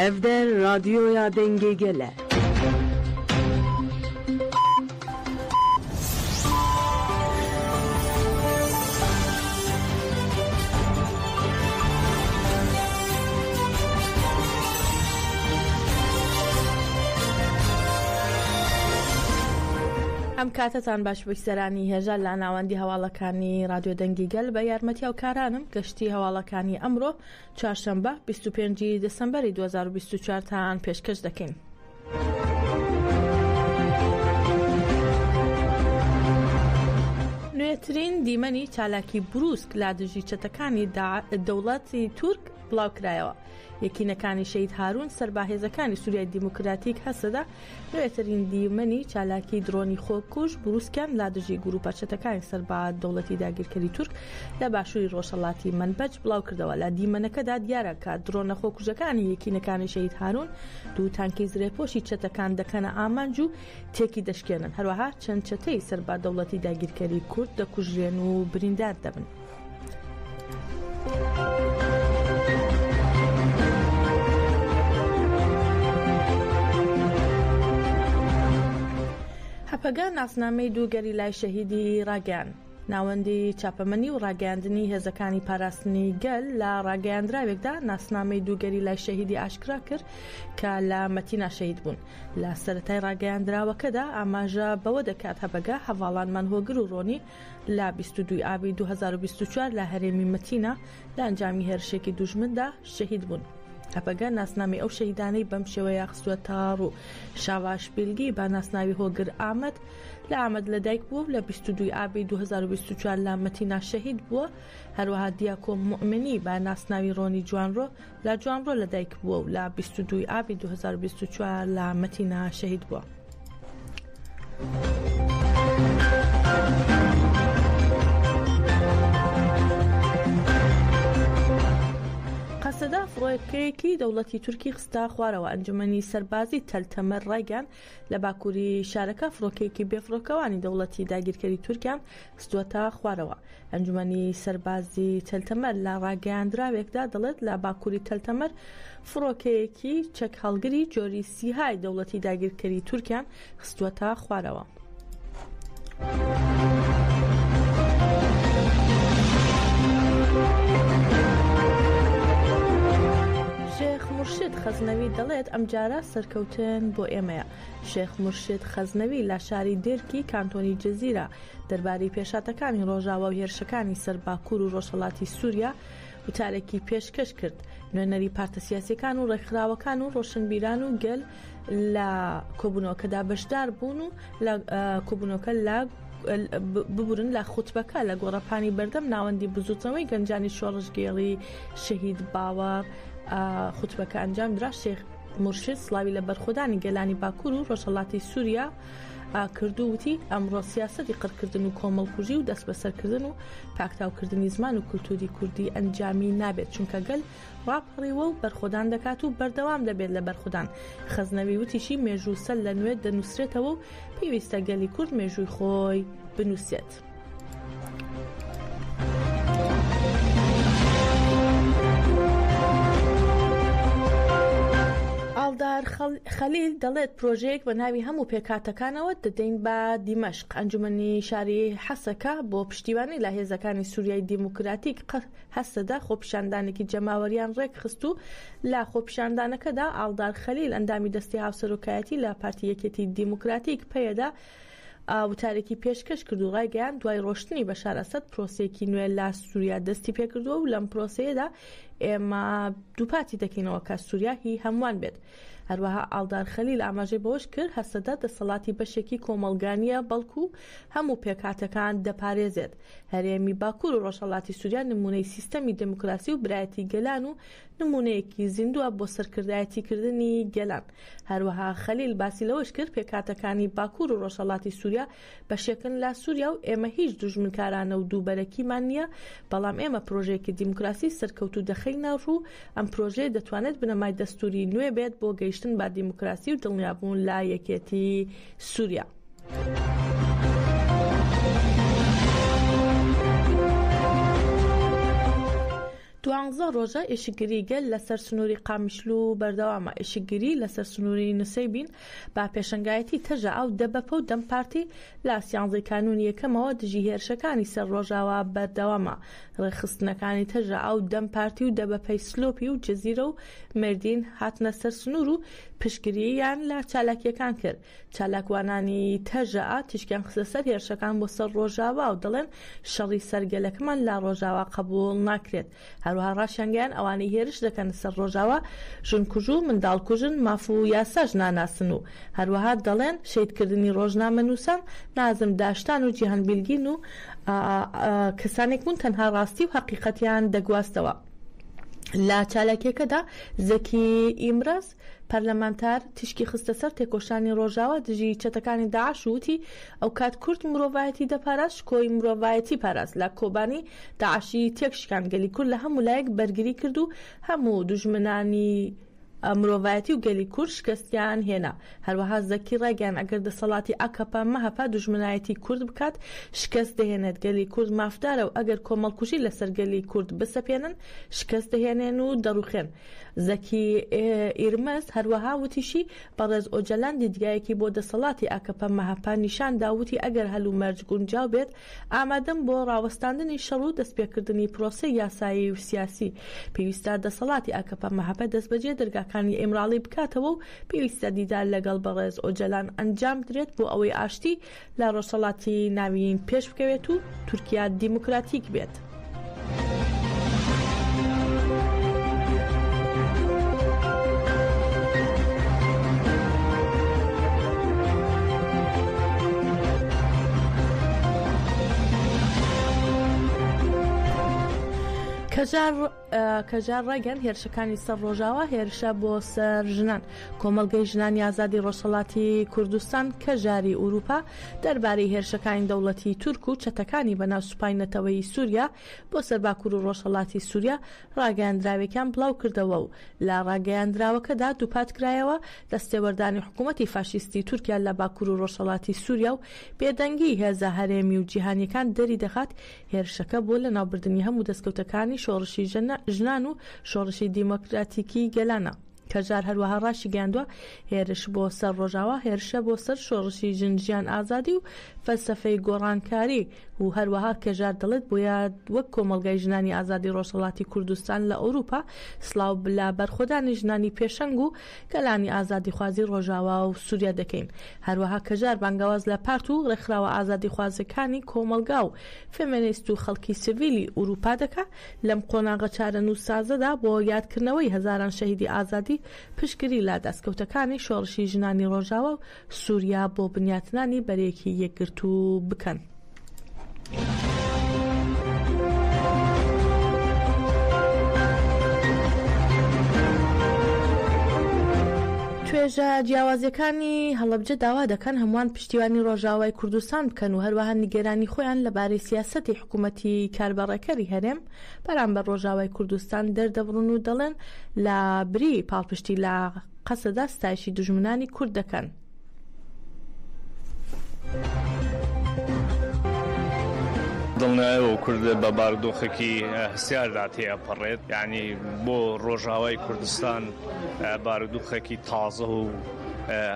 Evde radyoya denge gele. ئەم کاتتان باش بەسەرانی هێژە لە ناوەندی هەواڵەکانی رادیۆ دەنگی گەل بە یارمەتی ئەوکارانم گەشتی هەواڵەکانی ئەمڕۆ چوارشەمبە 25 دەسەمبەری 2024 تان پێشکەش دەکەین. نوێترین دیمەنی چالاکی بروسک لا دژی چەتەکانی دەوڵەتی تورک بڵاوکرایەوە. یەکینەکانی شەید هارون سەرباهێزەکانی سووریای دیموکراتیک هەسەدا نوێترین دیمەنی چالاکی درۆنی خۆکوژ بروسکیان لا دژی گروپە چەتەکانی سەربا دەوڵەتی داگیرکەری تورک لە باشووری ڕۆژهەڵاتی منبەج بڵاو کردەوە. لە دیمەنەکەدا دیارە کە درۆنە خۆکوژەکانی یەکینەکانی شەید هارون دوو تانکی زرێپۆشی چەتەکان دەکەنە ئامانج و تێکی دەشکێنن. هەروەها چەند چەتەی سەربا دەوڵەتی داگیرکەری کورد دەکوژرێن و بریندار دەبن. هەپەگان ناسنامەی دووگەری لای شەهیدی ڕاگەیان ناوەندی چاپەمەنی و ڕاگەاندنی هێزەکانی پاراستنی گەل لە ڕاگەیاندراوێکدا ناسنامەی دووگەری لای شەهیدی ئاشکرا کرد کە لە مەتینا شەهید بوون. لە سەرەتای ڕاگەیاندراوەکەدا ئاماژە بەوە دەکات هەپەگا هەواڵانمان هۆگر و ڕۆنی لە 22 ئابی 2024 لە هەرێمی مەتینا لە ئەنجامی هێرشێکی دوژمندا شەهید بوون. هەپەگە ناسنامی ئەو شەهیدانەی بەم شێوەیە خستووە تاڕ و شاواش بیلگی با ناسناوی هۆگر ئامەد لە ئامەد لەدایک بووە و لە 22 ئابی 2024 لە مەتینا شەهید بووە. هەروەها دیاکۆ موئمنی با ناسناوی ڕۆنی جوانڕۆ لە جوانڕۆ لەدایک بووە و لە 22 ئابی 2024 لە مەتینا شەهید بووە. قەسەدا فڕۆکەیەکی دەوڵەتی تورکی خستە خوارەوە. ئەنجومەنی سەربازی تەلتەمەر ڕایگەان لە باکووری شارەکە فڕۆکەیەکی بێفڕۆکەوانی دەوڵەتی داگیرکەری تورکیان خستووەتە خوارەوە. ئەنجومەنی سەربازی تەلتەمەر لە ڕاگەیاندراوێکدا دەڵێت لە باکووری تەلتەمەر فڕۆکەیەکی چەک هەڵگری جۆری سیهای دەوڵەتی داگیرکەری تورکیان خستووەتە خوارەوە. شێخ مرشید خەزنەوی دەڵێت ئەم جارە سەرکەوتن بۆ ئێمەیە. شێخ مرشید خەزنەوی لە شاری دێرکی کانتۆنی جەزیرە دەربارەی پێشاتەکانی ڕۆژاوە و هێرشەکانی سەرباکوور و ڕۆژهەڵاتی سووریا وتارێکی پێشکەش کرد. نوێنەری پارتە سیاسیەکان و ڕێکخراوەکان و ڕۆشنبیران و گەل لە کۆبوونەوەکەدا بەشدار بوون و لە کۆبوونەوەکە لە ببورن لە خوتبەکە لە گۆڕەپانی بەردەم ناوەندی بزوتنەوەی گەنجانی شۆڕژگێڕی شەهید باوەڕ خوتبەکە ئەنجام درا. شێخ مرشید سڵاوی لە بەرخۆدانی گەلانی باکوور و ڕۆژهەڵاتی سووریا کردو وتی ئەمڕۆ سیاسەتی قڕکردن و کۆمەڵکوژی و دەست بەسەرکردن و پاکتاوکردنی زمان و کولتوری کوردی ئەنجامی نابێت چونکە گەل ڕاپەڕیوە و بەرخۆدان دەکات و بەردەوام دەبێت لە بەرخۆدان. خەزنەوی وتیشی مێژوو سەل لە نوێ دەنووسرێتەوە و پێویستە گەلی کورد مێژووی خۆی بنووسێت. ئالدار خەلیل دەڵێت پرۆژەیەک بە ناوی هەموو پێکاتەکانەوە دەدەین بە دیمەشق. ئەنجومەنی شاری حەسەکە بۆ پشتیوانی لە هێزەکانی سووریای دیموکراتیک هەستەدا خۆپیشاندانێکی جەماوەریان ڕێک خست و لە خۆپیشاندانەکەدا ئالدار خەلیل ئەندامی دەستی هاوسەرۆکایەتی لە پارتی یەکێتی دیموکراتیک پێدا وتارێکی پێشکەش کرد و ڕایگەیان دوای ڕۆشتنی بەشار ئەسەد پرۆسەیەکی نوێ لە سووریا دەستی پێکردووە و لەم پرۆسەیەدا ئێمە دووپاتی دەکەینەوە کە سووریا هی هەمووان بێت. هەروەها ئالدار خەلیل ئاماژەی بەوەش کرد هەستەدا دەسەڵاتی بەشێکی کۆمەڵگانیە بەڵکو هەموو پێکاتەکان دەپارێزێت. هەرێمی باکوور و ڕۆژهەڵاتی سووریا نمونەی سیستەمی دموکراسی و برایەتی گەلان و نمونەیەکی زیندووە بۆ سەرکردایەتیکردنی گەلان. هەروەها خەلیل باسی لەوەش کرد پێکاتەکانی باکوور و ڕۆژهەڵاتی سووریا بەشێکن لە سووریا و ئێمە هیچ دوژمنکارانە و دووبەرەکیمان نییە، بەڵام ئێمە پرۆژەیەکی دیموکراسی سەرکەوتو دەخەینە ڕوو. ئەم پرۆژەیە دەتوانێت بنەمای دەستوری نوێ بێت بۆ گەیشتن با دیموکراسی و دڵنیابوون لا یەکێتی سووریا. 12 ڕۆژە ئێشگیری گەل لەسەر سنووری قامیشلو بەردەوامە. ئێشگیری لەسەر سنووری نووسیبین با پێشەنگایەتی تەژە ئەو دەبەپە و دەم پارتی لە 11 کانونی یەکەمەوە دژی هێرشەکانی سەر ڕۆژاوا بەردەوامە. ڕێخستنەکانی تەژە ئەو دەم پارتی و دەبەپەی سلۆپی و جەزیرە و مردین هاتنە سەر سنوور و پشتگیریان لە چالاکیەکان کرد. چالاکوانانی تەژە تیشکیان خستە سەر هێرشەکان بۆ سەر ڕۆژاوا و دەڵێن شەڕی سەرگەلەکەمان لە ڕۆژاوا قبول ناکرێت. هەروەها ڕاشیانگەیان ئەوانەی هێرش دەکەن سەر ڕۆژاوا ژنکوژ و منداڵکوژن ماف و یاساژ ناناسن و هەروەها دەڵێن شەیدکردنی ڕۆژنامە نووسان نازم داشتان و جیهان بیلگین و کەسانێک بوون تەنها ڕاستی و حەقیقەتیان دەگواستەوە. لە چالاکیەکەدا زەکی ئیمرەز پەرلەمانتار تیشکی خستە سەر تێکۆشانی ڕۆژاوا دژی چەتەکانی داعش وتی ئەو کات کورد مرۆڤایەتی دەپاراست کۆی مرۆڤایەتی پاراست. لە کۆبانی داعشی تێکشکان گەلی کورد لە هەموو لایەک بەرگری کرد و هەموو دوژمنانی مرۆڤایەتی و گەلی کورد شکستیان هێنا. هەروەها زەکی ڕاگەیان ئەگەر دەسەڵاتی ئاکەپا مەهەپا دوژمنایەتی کورد بکات شکست دەهێنێت. گەلی کورد مافدارە و ئەگەر کۆمەڵکوژی لەسەر گەلی کورد بسەپێنن شکست دەهێنێن و دەڕوخێن. زەکی ئیرمەز هەروەها وتیشی بەڕێز ئۆجەلان دیدگایەکی بۆ دەسەڵاتی ئاکەپا مەهەپا نیشان داوتی ئەگەر هەلو مەرج گونجاو بێت ئامادەم بۆ ڕاوەستاندنی شەڕ و دەستپێکردنی پرۆسەی یاسایی و سیاسی. پێویستە دەسەڵاتی ئاکەپا مەهەپا دەست بەجێ دەرگاکانی ئێمراڵی بکاتەوە و پێویستە دیدار لەگەڵ بەڕێز ئۆجەلان ئەنجام درێت بۆ ئەوەی ئاشتی لە ڕۆژهەڵاتی ناوین پێش بکەوێت و تورکیا دیموکراتیک بێت. کەژار ڕێگەن هێرشەکانی سەر ڕۆژاوا هێرشە بۆ سەر ژنان. کۆمەلگەی ژنانی ئازادی ڕۆژهەڵاتی کوردستان کەژاری ئوروپا دەربارەی هێرشەکانی دەوڵەتی تورک و چەتەکانی بەناو سوپاینەتەوەی سووریا بۆ سەر باکوور و ڕۆژهەڵاتی سووریا ڕاگەیاندراوێکیان بڵاو کردەوە و لە ڕاگەیاندراوەکەدا دووپاتکرایەوە دەستێوەردانی حکوومەتی فاشیستی تورکیا لە باکوور و ڕۆژهەڵاتی سووریا و بێدەنگی هێزە هەرێمی و جیهانیەکان دەری دەخات هێرشەکە بۆ لە ناوبردنی هەموو دەستکەوتەکانی شۆڕشی ژنان و شۆڕشی دیموکراتیکی گەلانە. کەژار هەروەها ڕاشی گەیاندووە هێرش بۆ سەر ڕۆژاوا هێرشە بۆ سەر شۆڕشی ژنجیان ئازادی و فەلسەفەی گۆڕانکاری و هەروەها کەژار دەڵێت بۆیە وەک کۆمەلگای ژنانی ئازادی ڕۆژهەڵاتی کوردستان لە ئەوروپا سڵاو بلا بەرخۆدانی ژنانی پێشەنگ و گەلانی ئازادی خوازی ڕۆژاوا و سووریا دەکەین. هەروەها کەژار بانگاواز لە پارت و ڕێکخراوە ئازادی خوازەکانی کۆمەلگا و فێمینیست و خەڵکی سیڤیلی ئوروپا دەکات لەم قۆناغە چارە نووسازەدا بۆ یادکردنەوەی هەزاران شەهیدی ئازادی پشتگیری لە دەستکەوتەکانی شۆڕشی ژنانی ڕۆژاوا و سووریا بۆ بنیاتنانی بەرێکی یەکگرتوو بکەن. توێژە جیاوازیەکانی هەڵەبجە داوا دەکەن هەمووان پشتیوانی ڕۆژاوای کوردستان بکەن و هەروەها نیگەرانی خۆیان لەبارەی سیاسەتی حکوومەتی کاربەڕێکەری هەرێم بەرامبەر ڕۆژاوای کوردستان دەردەبڕن و دەڵێن لە بری پاڵپشتی لە قەسەدا ستایشی دوژمنانی کورد دەکەن. دڵنیایەوە کورد بە بارودۆخێکی هەستیاردا تێپەڕێت یعنی بۆ ڕۆژاوای کوردستان بارودۆخێکی تازە و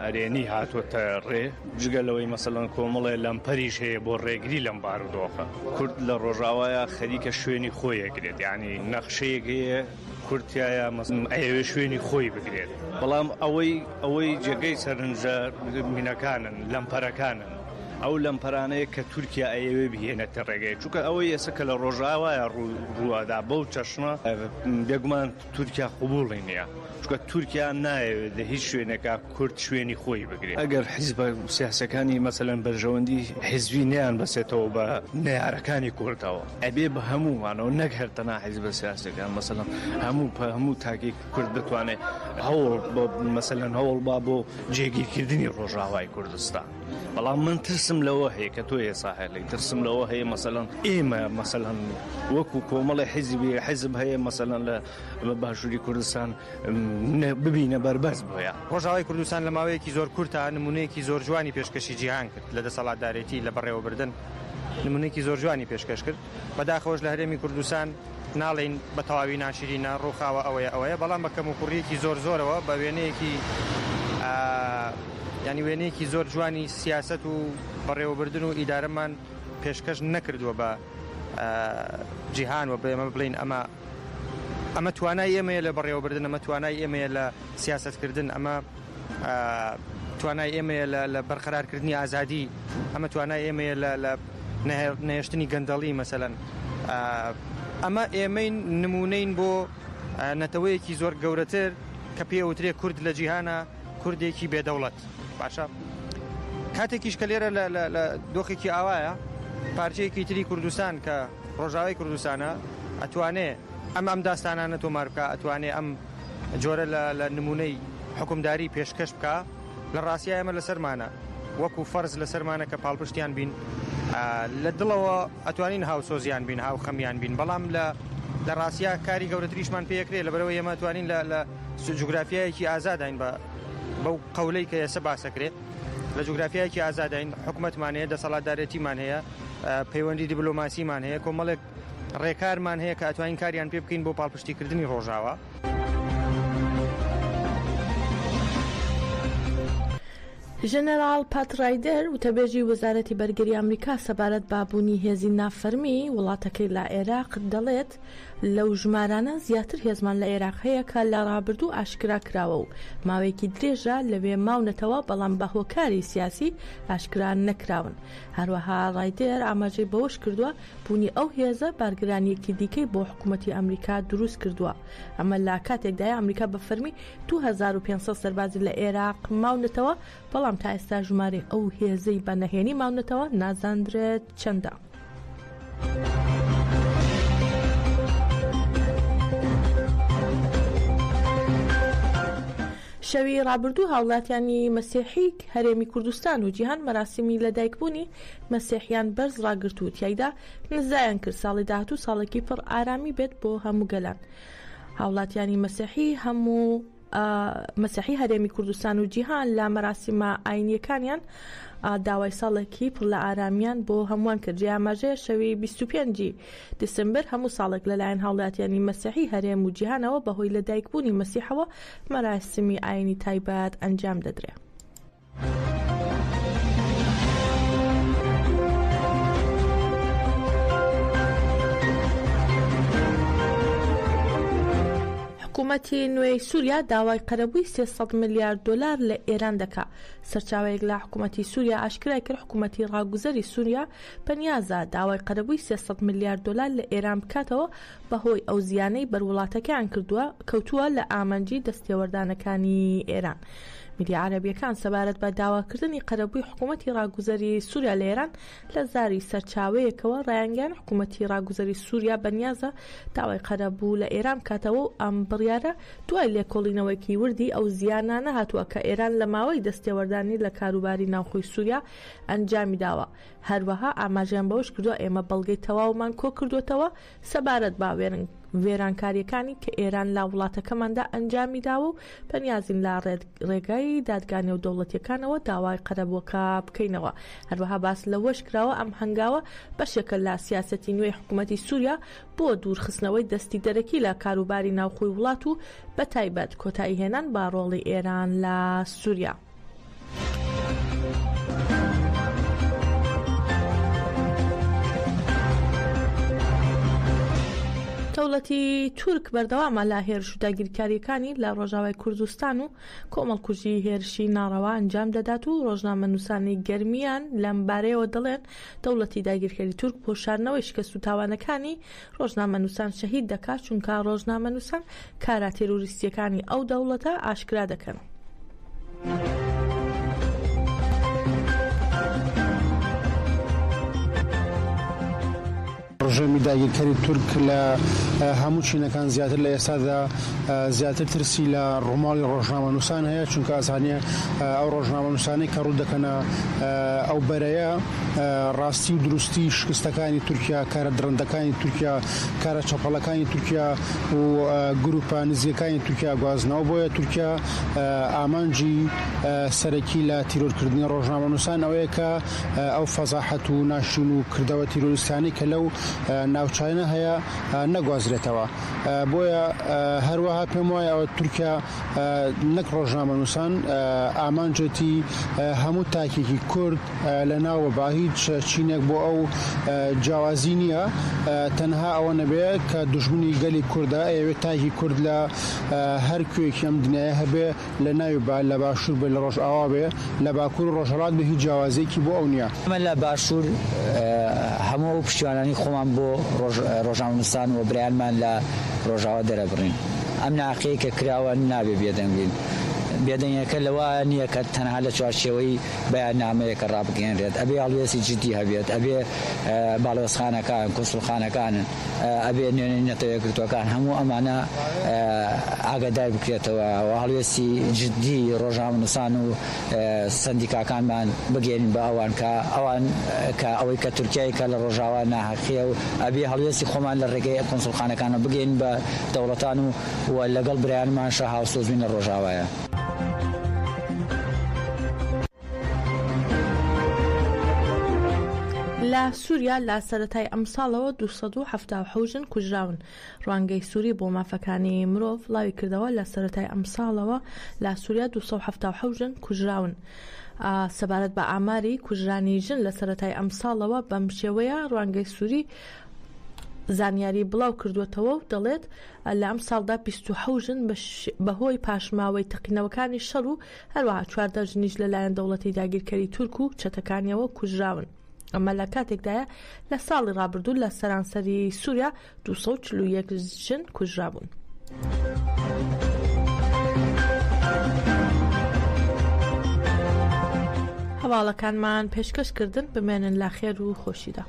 ئەرێنی هاتووەتە ڕێ جگەلەوەی مەسەڵەن کۆمەڵێ لەمپەریش هەیە بۆ ڕێگری لەم بارودۆخە. کورد لە ڕۆژاوایە خەریکە شوێنی خۆی ئەگرێت یعنی نەخشەیەک هەیە کورتایە ئەوێ شوێنی خۆی بگرێت. بەڵام ئەوەی جێگەی سەرنجە مینەکانن لەمپەرەکانن ئەو لەمپەرانەیە کە تورکیا ئەیەوێ بهێنێتە ڕێگەی چونکە ئەوەی ئێستا لە ڕۆژاوایە ڕووادا بەو چەشمە بێگومان تورکیا قبوڵی نییە چونکە تورکیا نایەوێت لە هیچ شوێنێکە کورد شوێنی خۆی بگرێت. ئەگەر حیزبە سیاسەکانی مەسەلەن بەرژەوەندی حیزبی نیان بەسێتەوە بە نەیارەکانی کوردەوە ئەبێ بە هەمووانەوە نەک هەرتەنا حیزبە سیاسەکان مەسەلەن هەموو تاکی کورد بتوانێت هەوڵ مەسەلەن هەوڵ با بۆ جێگیرکردنی ڕۆژاوای کوردستان. بەڵام من ترسم لەوە هەیە کە تۆ ێسا هەیە ترسم لەوە هەیە مەسەلەن ئێمە مەسەلەن وەکو کۆمەڵی حیزب هەیە مەسەلەن لە باشووری کوردستان ببینە بەربەز بۆیە. ڕۆژاوای کوردستان لە ماوەیەکی زۆر کورتە نمونەیەکی زۆر جوانی پێشکەشی جیهان کرد لە دەسەڵاتدارێتی لە بەڕێوەبردن نمونەیەکی زۆر جوانی پێشکەش کرد بەداخەوەش لە هەرێمی کوردستان ناڵین بە تەواوی ناشرینە ڕووخاوە ئەوەیە بەڵام بە کەم و کوڕیەکی زۆرەوە بە وێنەیەکی ینی وێنەیەکی زۆر جوانی سیاست و بەڕێوەبردن و ئیدارەمان پێشکەش نەکردووە بە جیهان و بێمە بڵین ئەمە توانای ئێمەیە لە بەڕێوەبردن، ئەمە توانای ئێمەیە لە سیاستکردن، ئەمە توانای ئێمەیە لە بەرقەرارکردنی ئازادی، ئەمە توانای ئێمەیە لە نەهێشتنی گەندەڵی مەسەلەن. ئەمە ئێمەی نمونەین بۆ نەتەوەیەکی زۆر گەورەتر کە پێوترێ کورد لە جیهانە کوردێکی بێدەوڵەت. باشە کاتێکیش کە لێرە لە دۆخێکی ئاوایە پارچەیەکی تری کوردستان کە ڕۆژاوای کوردستانە ئەتوانێ ئەم داستانانە تۆمار بکە، ئەتوانێ ئەم جۆرە لە نمونەی حکومداری پێشکەش بکە، لە ڕاستیە ئێمە لەسەرمانە وەکو فەرز لەسەرمانە کە پاڵپشتیان بین، لە دڵەوە ئەتوانین هاوسۆزیان بین، هاو خەمیان بین، بەڵام لە ڕاستیا کاری گەورەتریشمان پێکرێت لەبەرەوەی ئێمە توانین لە جوگرافیایەکی ئازادین بەو قەولەی کە ئێستا باسەکرێت، لە جوگرافیایەکی ئازادین، حکومەتمان هەیە، دەسەڵاتدارەتیمان هەیە، پەیوەندی دیبلۆماسیمان هەیە، کۆمەڵێک ڕێکارمان هەیە کە ئەتوانین کاریان پێ بکەین بۆ پاڵپشتیکردنی ڕۆژاوە. ژەنەرال پات رایدەر وتەبێژی وەزارەتی بەرگەری ئەمریکا سەبارەت بابوونی هێزی نافەرمی وڵاتەکەی لە عێراق دەڵێت لەو ژمارانە زیاتر هێزمان لە عێراق هەیە کە لە ڕابردوو ئاشکرا کراوە و ماوەیەکی درێژە لەوێ ماونەتەوە، بەڵام بە هۆکاری سیاسی ئاشکرا نەکراون. هەروەها رایدەر ئاماژەی بەوەش کردووە بوونی ئەو هێزە بارگرانیەکی دیکەی بۆ حکوومەتی ئەمریکا دروست کردووە. ئەمە لە کاتێکدای ئەمریکا بە فەرمی 2500 سەربازی لە عێراق ماونەتەوە، بەڵام تا ئێستا ژمارەی ئەو هێزەی بە نەهێنی ماونەتەوە نازاندرێت چەندە. شەوی ڕابردوو هاوڵاتیانی مەسیحی هەرێمی کوردستان و جیهان مەراسیمی لەدایکبوونی مەسیحیان بەرز ڕاگرت و تیایدا نزایان کرد ساڵی داهاتوو ساڵێکی پڕ ئارامی بێت بۆ هەموو گەلان. هاوڵاتیانی مەسیحی هەرێمی کوردستان و جیهان لە مەراسیمە ئاینیەکانیان داوای ساڵێکی پڕ لە ئارامیان بۆ هەمووان کرد. ئاماژەیە شەوی 25 دیسمبر هەموو ساڵێک لەلایەن هاوڵاتیانی مەسیحی هەرێم و جیهانەوە بەهۆی لەدایکبوونی مەسیحەوە مەراسیمی ئاینی تایبەت ئەنجام دەدرێت. حکوومەتی نوێی سووریا داوای قەرەبووی 300 میلیارد دلار لە ئێران دەکات. سەرچاوەیەک لە حکوومەتی سووریا ئاشکرای کرد حکوومەتی ڕاگوزەری سووریا بەنیازە داوای قەرەبووی 300 میلیارد دلار لە ئێران بکاتەوە بەهۆی ئەو زیانەی بەروڵاتەکەیان کەوتووە لە ئامانجی دەستێوەردانەکانی ئێران. میدیا عەرەبیەکان سەبارەت بە داواکردنی قەرەبووی حکوومەتی ڕاگوزەری سووریا لە ئێران لە زاری سەرچاوەیەکەوە ڕایانگەیان حکوومەتی ڕاگوزەری سووریا بەنیازە داوای قەرەبوو لە ئێران بکاتەوە و ئەم بڕیارە دوای لێکۆڵینەوەیکی وردی ئەو زیانانە هاتووە کە ئێران لە ماوەی دەستێوەردانی لە کاروباری ناوخۆی سووریا ئەنجامی داوە. هەروەها ئاماژیان بەوەش کردووە ئێمە بەڵگەی تەواومان کۆ کردوێتەوە سەبارەت با وێرانکاریەکانی کە ئێران لا وڵاتەکەماندا ئەنجامی داوە و بەنیازین لا ڕێگای دادگانە و دەوڵەتیەکانەوە داوای قەرەبووەکە بکەینەوە. هەروەها باس لەوەش کراوە ئەم هەنگاوە بەشێکە لە سیاسەتی نوێی حکوومەتی سووریا بۆ دوورخستنەوەی دەستی دەرەکی لە کاروباری ناوخۆی وڵات و بە تایبەت کۆتایی هێنان با ڕۆڵی ئێران لە سووریا. دەوڵەتی تورک بەردەوامە لە هێرش و داگیرکاریەکانی لە ڕۆژاوای کوردستان و کۆمەڵکوژی هێرشی ناڕەوا ئەنجام دەدات و ڕۆژنامەنووسانی گەرمیان لەم بارەیەوە دەڵێن دەوڵەتی داگیرکاری تورک پۆشاردنەوەی شکست و تاوانەکانی ڕۆژنامەنووسان شەهید دەکات چونکە ڕۆژنامەنووسان کارە تێروریستیەکانی ئەو دەوڵەتە ئاشکرا دەکەن. ڕژێمی داگیرکاری تورک لە هەموو چینەکان زیاتر لە ئێستادا زیاتر ترسی لە ڕۆماڵی ڕۆژنامەنووسان هەیە، چونکە ئازانیە ئەو ڕۆژنامەنووسانەی کە ڕوو دەکەنە ئەو بەرەیە ڕاستی و دروستی شکستەکانی تورکیا، کارە درەندەکانی تورکیا، کارە چەپەڵەکانی تورکیا و گروپە نزیەکانی تورکیا گوازنەوە. بۆیە تورکیا ئامانجی سەرەکی لە تیرۆرکردنی ڕۆژنامەنووسان ئەوەیە کە ئەو فەزاحەت و ناشرین و کردەوە تیرۆریستانی کە لەو ناوچینە هەیە نەگوازرێتەوە بۆیە هەروەها پێم وایە تورکیا نەک ڕۆژنامەنووسان ئامانجێتی هەموو تاکێکی کورد لە ناوە با هیچ چینێک بۆ ئەو جیاوازی نییە تەنها ئەوە نەبێ کە دوژمنی گەلی کوردە ئەوێت تاکی کورد لە هەر کوێکی ئەم دنیاە هەبێ لە ناوی لە باشوور بێ لە ڕۆژ ئاوا بێ لە باکوور و ڕۆژهەڵات بە هیچ جیاوازێکی بۆ ئەو نییە ئەمە لە باشوور هەموو پشتیوانانی خۆمان بۆ ڕۆژنامەنووسان و برایانمان لە ڕۆژاوا دەرەبڕین ئەم ناقەیە کە کراوە نابێ بێدەنگین بێدەنگەکە لەوە نییە کە تەنها لە چوارچێوەی بەیاننامەیەکە ڕابگەێنرێت ئەبێ هەڵوێستی جددی هەبێت ئەبێ باڵۆزخانەکان کۆسڵخانەکان ئەبێ نوێنەی نەتەوە یەکگرتووەکان هەموو ئەمانە ئاگادار بکرێتەوە و هەڵوێستی جددی ڕۆژنامەنووسان و سەندیکاکانمان بگەێنین بە ئەوان کە ئەوان کە ئەوەی کە تورکیای کە لە ڕۆژاوا ناحەقیە و ئەبێ هەڵوێستی خۆمان لە ڕێگەی کۆنسڵخانەکانە بگەین بە دەوڵەتان و لەگەڵ برایانمانشە هاوسۆزبووین لە ڕۆژاوایە. لە سووریا لە سەرەتای ئەم ساڵەوە 277 کوژراون. ڕوانگەی سووری بۆ مافەکانی مرۆڤ ڵاوی کردەوە لە سەرەتای ئەم ساڵەوە لە سووریا 277 کوژراون. سەبارەت بە ئاماری کوژرانی ژن لە سەرەتای ئەم ساڵەوە بەم شێوەیە ڕوانگەی سووری زانیاری بڵاو کردوێتەوە و دەڵێت لە ئەم ساڵدا 26 ژن بەهۆی پاشماوەی تەقینەوەکانی شەڕ و هەروەها 14 ژنیش لەلایەن دەوڵەتی داگیرکەری تورک و چەتەکانیەوە کوژراون. ئەمە لە کاتێکدایە لە ساڵی ڕابردوو لە سەرانسەری سووریا 241 ژن کوژرابوون. هەواڵەکانمان پێشکەشکردن بمێنن لا خێر و خۆشیدا.